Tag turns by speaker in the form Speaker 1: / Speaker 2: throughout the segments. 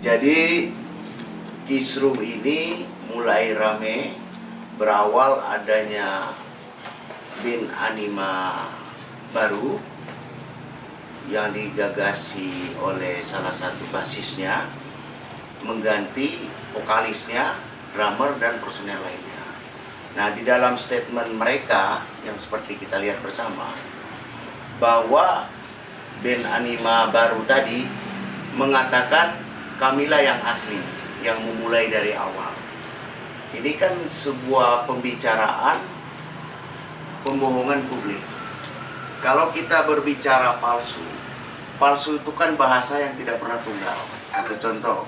Speaker 1: Jadi kisruh ini mulai rame berawal adanya band anima baru yang digagasi oleh salah satu basisnya mengganti vokalisnya, drummer, dan personel lainnya. Nah, di dalam statement mereka yang seperti kita lihat bersama, bahwa band anima baru tadi mengatakan kamilah yang asli, yang memulai dari awal. Ini kan sebuah pembicaraan pembohongan publik. Kalau kita berbicara palsu, palsu itu kan bahasa yang tidak pernah tunggal. Satu contoh,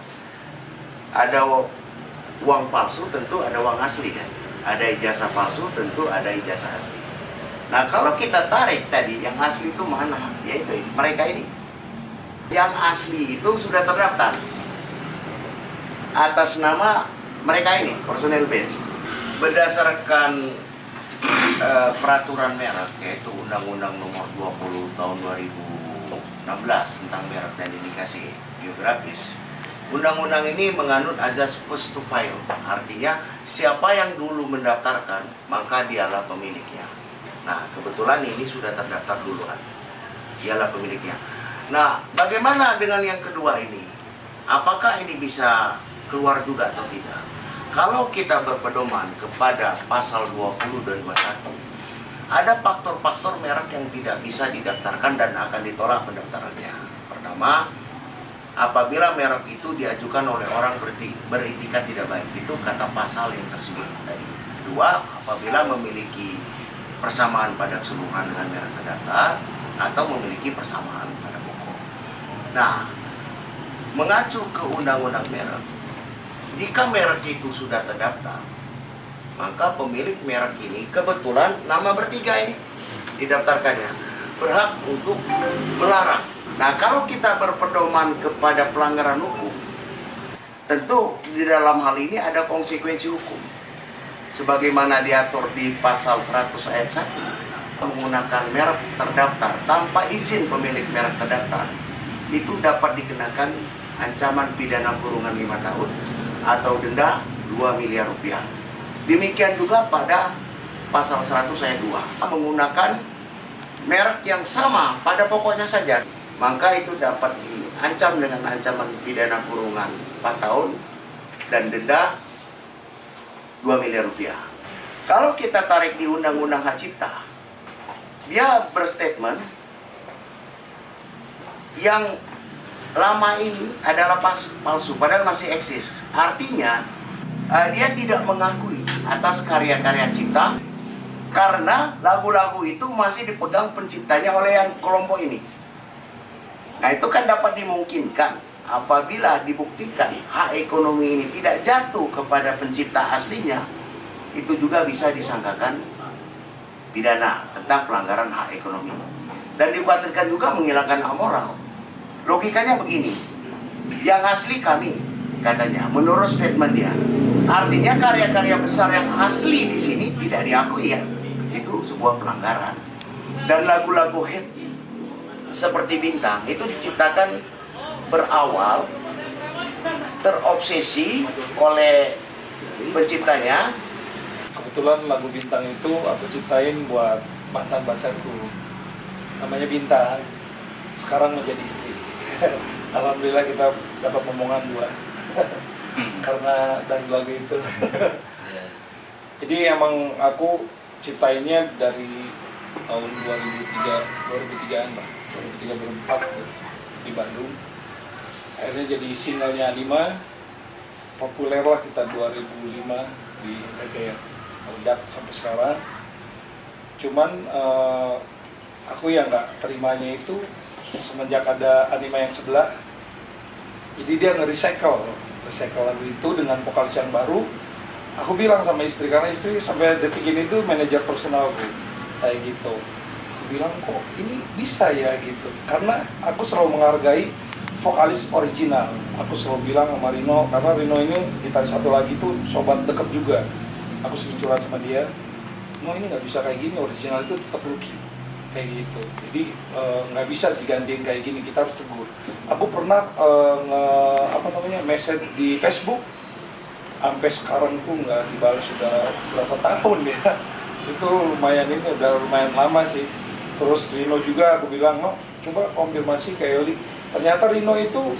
Speaker 1: ada uang palsu, tentu ada uang asli kan. Ada ijazah palsu, tentu ada ijazah asli. Nah, kalau kita tarik tadi, yang asli itu mana? Yaitu mereka ini. Yang asli itu sudah terdaftar atas nama mereka ini, personel band. Berdasarkan peraturan merek, yaitu Undang-Undang Nomor 20 Tahun 2016 tentang merek dan indikasi geografis. Undang-undang ini menganut azas first to file, artinya siapa yang dulu mendaftarkan, maka dialah pemiliknya. Nah, kebetulan ini sudah terdaftar duluan, dialah pemiliknya. Nah, bagaimana dengan yang kedua ini? Apakah ini bisa keluar juga atau tidak? Kalau kita berpedoman kepada pasal 20 dan 21, ada faktor-faktor merek yang tidak bisa didaftarkan dan akan ditolak pendaftarannya. Pertama, apabila merek itu diajukan oleh orang beritikat tidak baik, itu kata pasal yang tersebut tadi. Kedua, apabila memiliki persamaan pada keseluruhan dengan merek terdaftar atau memiliki persamaan pada pokok. Nah, mengacu ke undang-undang merek, jika merek itu sudah terdaftar, maka pemilik merek ini, kebetulan nama bertiga ini didaftarkannya, berhak untuk melarang. Nah, kalau kita berpedoman kepada pelanggaran hukum, tentu di dalam hal ini ada konsekuensi hukum. Sebagaimana diatur di pasal 100 ayat 1, menggunakan merek terdaftar tanpa izin pemilik merek terdaftar, itu dapat dikenakan ancaman pidana kurungan 5 tahun atau denda 2 miliar rupiah. Demikian juga pada pasal 100 ayat 2, menggunakan merek yang sama pada pokoknya saja, maka itu dapat diancam dengan ancaman pidana kurungan 4 tahun dan denda 2 miliar rupiah. Kalau kita tarik di Undang-Undang Hak Cipta, dia berstatement yang lama ini adalah palsu, padahal masih eksis. Artinya, dia tidak mengakui atas karya-karya cipta karena lagu-lagu itu masih dipegang penciptanya oleh yang kelompok ini. Nah, itu kan dapat dimungkinkan apabila dibuktikan hak ekonomi ini tidak jatuh kepada pencipta aslinya, itu juga bisa disangkakan pidana tentang pelanggaran hak ekonomi. Dan dikhawatirkan juga menghilangkan hak moral. Logikanya begini, yang asli kami, katanya, menurut statement dia. Artinya karya-karya besar yang asli di sini tidak diakui ya. Itu sebuah pelanggaran. Dan lagu-lagu hit seperti Bintang itu diciptakan berawal terobsesi oleh penciptanya.
Speaker 2: Kebetulan lagu Bintang itu aku ciptain buat mantan pacarku, namanya Bintang, sekarang menjadi istri. Alhamdulillah kita dapat omongan 2 karena dari lagu itu. Jadi emang aku ciptainnya dari tahun 2003-an lah, 2003-2004 di Bandung. Akhirnya jadi singlenya Anima, populer lah kita 2005 di TK, meledak sampai sekarang. Cuman aku yang nggak terimanya itu semenjak ada Anima yang sebelah, jadi dia nge-recycle lagu itu dengan vokalis yang baru. Aku bilang sama istri, karena istri sampai detik ini tuh manajer personalku kayak gitu. Aku bilang, kok ini bisa ya gitu, karena aku selalu menghargai vokalis original. Aku selalu bilang sama Rino, karena Rino ini gitaris satu lagi tuh sobat deket juga. Aku sering curhat sama dia, no ini nggak bisa kayak gini, original itu tetap Lucky. kayak gitu. Jadi nggak bisa digantiin kayak gini, kita harus tegur. Aku pernah message di Facebook, sampai sekarang tuh nggak dibalas sudah berapa tahun ya. Itu lumayan, ini udah lumayan lama sih. Terus Rino juga aku bilang, no, coba konfirmasi ke LD. Ternyata Rino itu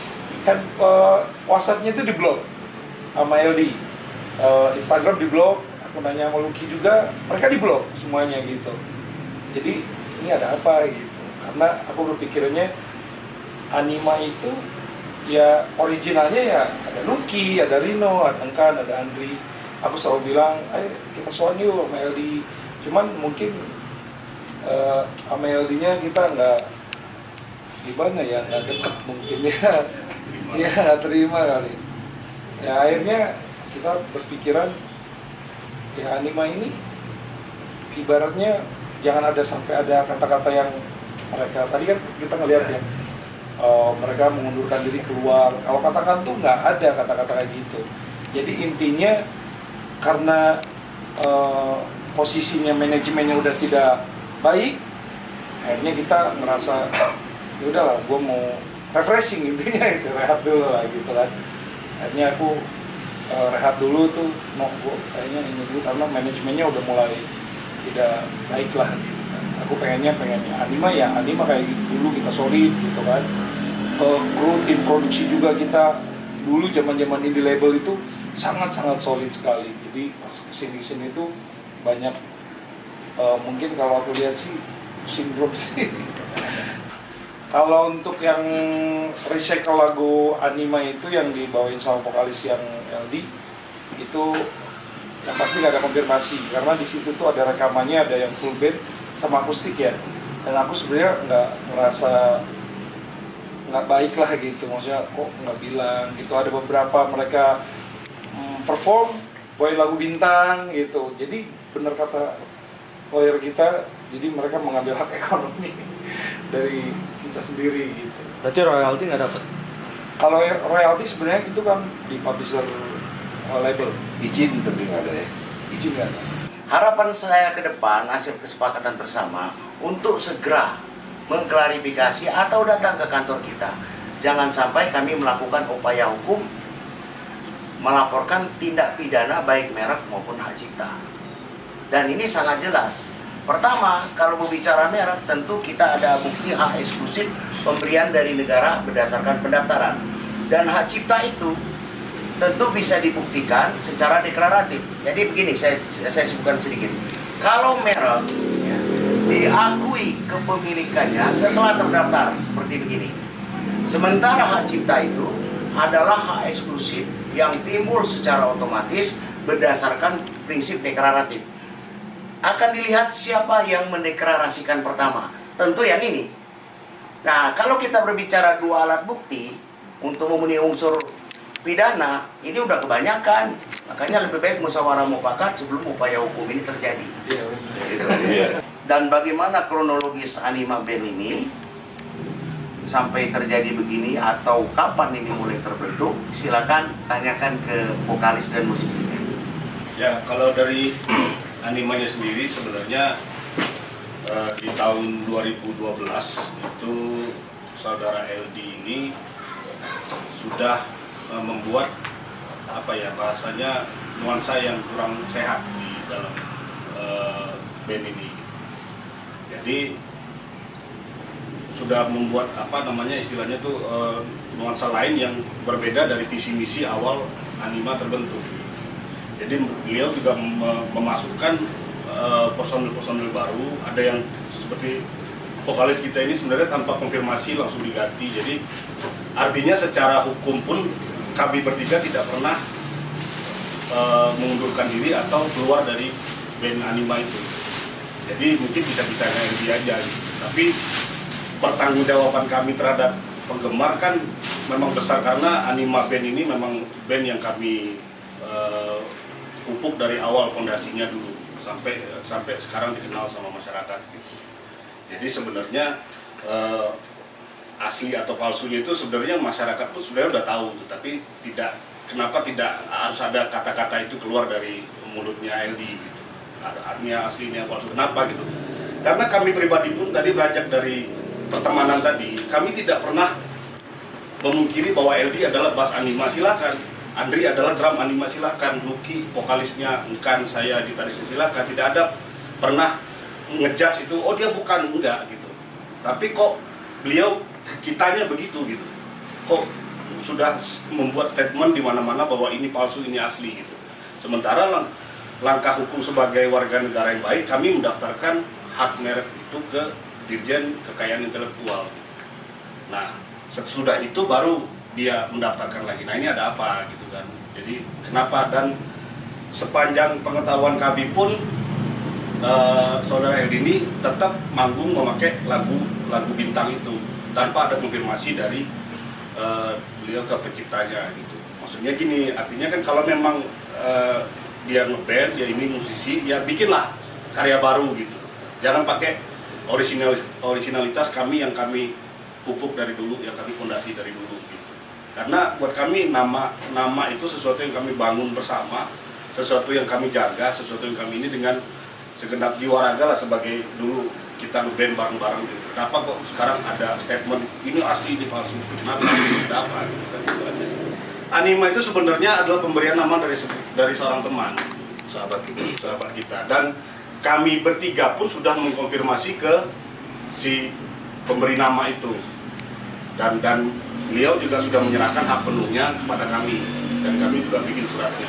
Speaker 2: WhatsApp-nya itu diblok sama LD, Instagram diblok, aku nanya sama Lucky juga, mereka diblok semuanya gitu. Jadi ini ada apa gitu? Karena aku berpikirnya Anima itu ya originalnya ya ada Lucky, ada Rino, ada Engkan, ada Andri. Aku selalu bilang, ayo kita soan yuk sama LD. Cuman mungkin sama LD-nya kita nggak gimana ya, nggak deket mungkin ya. Dia nggak terima kali. Ya akhirnya kita berpikiran ya Anima ini ibaratnya jangan ada sampai ada kata-kata yang mereka tadi kan kita ngelihat ya, mereka mengundurkan diri keluar. Kalau katakan tuh nggak ada kata-kata kayak gitu. Jadi intinya karena posisinya manajemennya udah tidak baik, akhirnya kita merasa ya udahlah, gue mau refreshing, intinya itu rehat dulu lah gitu kan. Akhirnya aku rehat dulu tuh, mau gue kayaknya ini dulu karena manajemennya udah mulai tidak baik lah gitu kan. Aku pengennya Anima ya Anima kayak gitu dulu, kita solid gitu kan. Kru tim produksi juga kita dulu zaman indie label itu sangat solid sekali. Jadi pas kesini itu banyak mungkin kalau aku lihat sih sindrom sih. Kalau untuk yang recycle lagu Anima itu yang dibawain sama vokalis yang LD itu yang pasti nggak ada konfirmasi, karena di situ tuh ada rekamannya, ada yang full band sama akustik ya. Dan aku sebenarnya nggak merasa nggak baik lah gitu, maksudnya kok nggak bilang gitu. Ada beberapa mereka perform bawain lagu bintang gitu. Jadi bener kata lawyer kita, jadi mereka mengambil hak ekonomi dari kita sendiri gitu.
Speaker 3: Berarti royalti nggak dapat?
Speaker 2: Kalau royalti sebenarnya itu kan di publisher label.
Speaker 1: Izin tapi nggak ada ya.
Speaker 2: Izin nggak ada.
Speaker 1: Harapan saya ke depan hasil kesepakatan bersama untuk segera mengklarifikasi atau datang ke kantor kita. Jangan sampai kami melakukan upaya hukum melaporkan tindak pidana baik merek maupun hak cipta. Dan ini sangat jelas. Pertama, kalau berbicara merek, tentu kita ada bukti hak eksklusif pemberian dari negara berdasarkan pendaftaran. Dan hak cipta itu tentu bisa dibuktikan secara deklaratif. Jadi begini, saya sebutkan sedikit. Kalau merek ya, diakui kepemilikannya setelah terdaftar seperti begini. Sementara hak cipta itu adalah hak eksklusif yang timbul secara otomatis berdasarkan prinsip deklaratif. Akan dilihat siapa yang mendeklarasikan pertama. Tentu yang ini. Nah, kalau kita berbicara dua alat bukti untuk memenuhi unsur pidana, ini udah kebanyakan. Makanya lebih baik musyawarah mufakat sebelum upaya hukum ini terjadi. Gitu. Dan bagaimana kronologis Anima Band ini sampai terjadi begini atau kapan ini mulai terbentuk, silakan tanyakan ke vokalis dan musisinya.
Speaker 4: Ya, kalau dari Animanya sendiri sebenarnya di tahun 2012 itu saudara LD ini sudah membuat apa ya bahasanya nuansa yang kurang sehat di dalam band ini. Jadi sudah membuat apa namanya istilahnya tuh nuansa lain yang berbeda dari visi misi awal Anima terbentuk. Jadi beliau juga memasukkan personil baru, ada yang seperti vokalis kita ini sebenarnya tanpa konfirmasi langsung diganti. Jadi artinya secara hukum pun kami bertiga tidak pernah mengundurkan diri atau keluar dari band Anima itu. Jadi mungkin bisa-bisanya dia aja gitu. Tapi pertanggungjawaban kami terhadap penggemar kan memang besar, karena Anima Band ini memang band yang kami pupuk dari awal fondasinya dulu sampai sekarang dikenal sama masyarakat gitu. Jadi sebenarnya asli atau palsunya itu sebenarnya masyarakat tuh sebenarnya udah tahu tuh, tapi kenapa tidak harus ada kata-kata itu keluar dari mulutnya LD gitu. Artinya aslinya palsu kenapa gitu. Karena kami pribadi pun tadi beranjak dari pertemanan tadi, kami tidak pernah memungkiri bahwa LD adalah bass anima, silakan. Andri adalah drum anima, silakan. Lucky vokalisnya, Engkan, saya gitarisnya, silakan. Tidak ada pernah ngejudge itu, oh dia bukan, enggak gitu. Tapi kok beliau kitanya begitu gitu. Kok sudah membuat statement di mana-mana bahwa ini palsu, ini asli gitu. Sementara langkah hukum sebagai warga negara yang baik, kami mendaftarkan hak merek itu ke Dirjen Kekayaan Intelektual. Nah, sesudah itu baru dia mendaftarkan lagi. Nah, ini ada apa gitu kan. Jadi kenapa, dan sepanjang pengetahuan kami pun saudara LD ini tetap manggung memakai lagu Bintang itu tanpa ada konfirmasi dari beliau ke penciptanya gitu. Maksudnya gini, artinya kan kalau memang dia ngeband, dia ini musisi, ya bikinlah karya baru gitu. Jangan pakai originalitas kami yang kami pupuk dari dulu, yang kami fondasi dari dulu gitu. Karena buat kami nama itu sesuatu yang kami bangun bersama, sesuatu yang kami jaga, sesuatu yang kami ini dengan segenap jiwa raga lah, sebagai dulu kita ngeband bareng-bareng gitu. Kenapa kok sekarang ada statement ini asli, ini palsu? Kenapa? Ada apa? Gitu kan, gitu aja sih. Anima itu sebenarnya adalah pemberian nama dari seorang teman, sahabat kita. Dan kami bertiga pun sudah mengkonfirmasi ke si pemberi nama itu. Dan beliau juga sudah menyerahkan hak penuhnya kepada kami, dan kami juga bikin suratnya.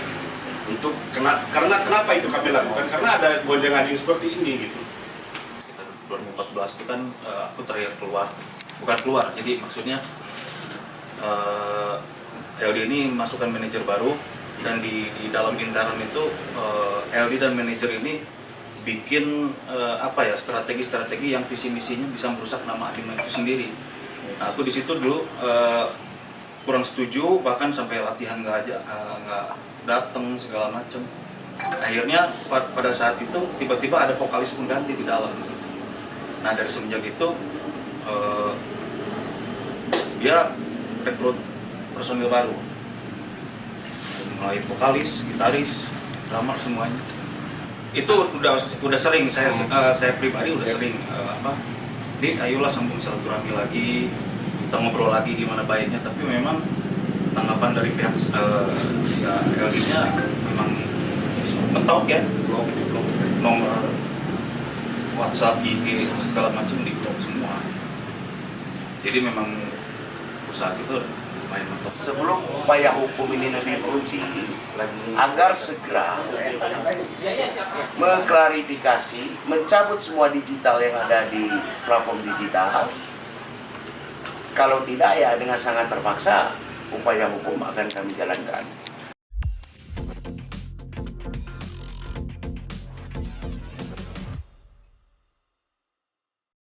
Speaker 4: Untuk karena kenapa itu kami lakukan? Karena ada gonjang-ganjing seperti ini gitu.
Speaker 3: 2014 itu kan aku terakhir bukan keluar, jadi maksudnya LD ini masukkan manajer baru, dan di dalam intern itu LD dan manajer ini bikin strategi-strategi yang visi misinya bisa merusak nama Anima itu sendiri. Nah, aku di situ dulu kurang setuju, bahkan sampai latihan nggak datang segala macam. Akhirnya pada saat itu tiba-tiba ada vokalis pengganti di dalam. Nah, dari semenjak itu dia rekrut personil baru, mulai vokalis, gitaris, drummer, semuanya. Itu udah sering saya pribadi udah sering ayolah sambung silaturahmi lagi, kita ngobrol lagi gimana baiknya. Tapi memang tanggapan dari pihak LD-nya memang mentok ya, blok nomor WhatsApp, IG, segala macam di-blok semua. Jadi memang usaha itu lumayan mentok.
Speaker 1: Sebelum upaya hukum ini lebih meruncing, agar segera mengklarifikasi, mencabut semua digital yang ada di platform digital. Kalau tidak, ya dengan sangat terpaksa upaya hukum akan kami jalankan.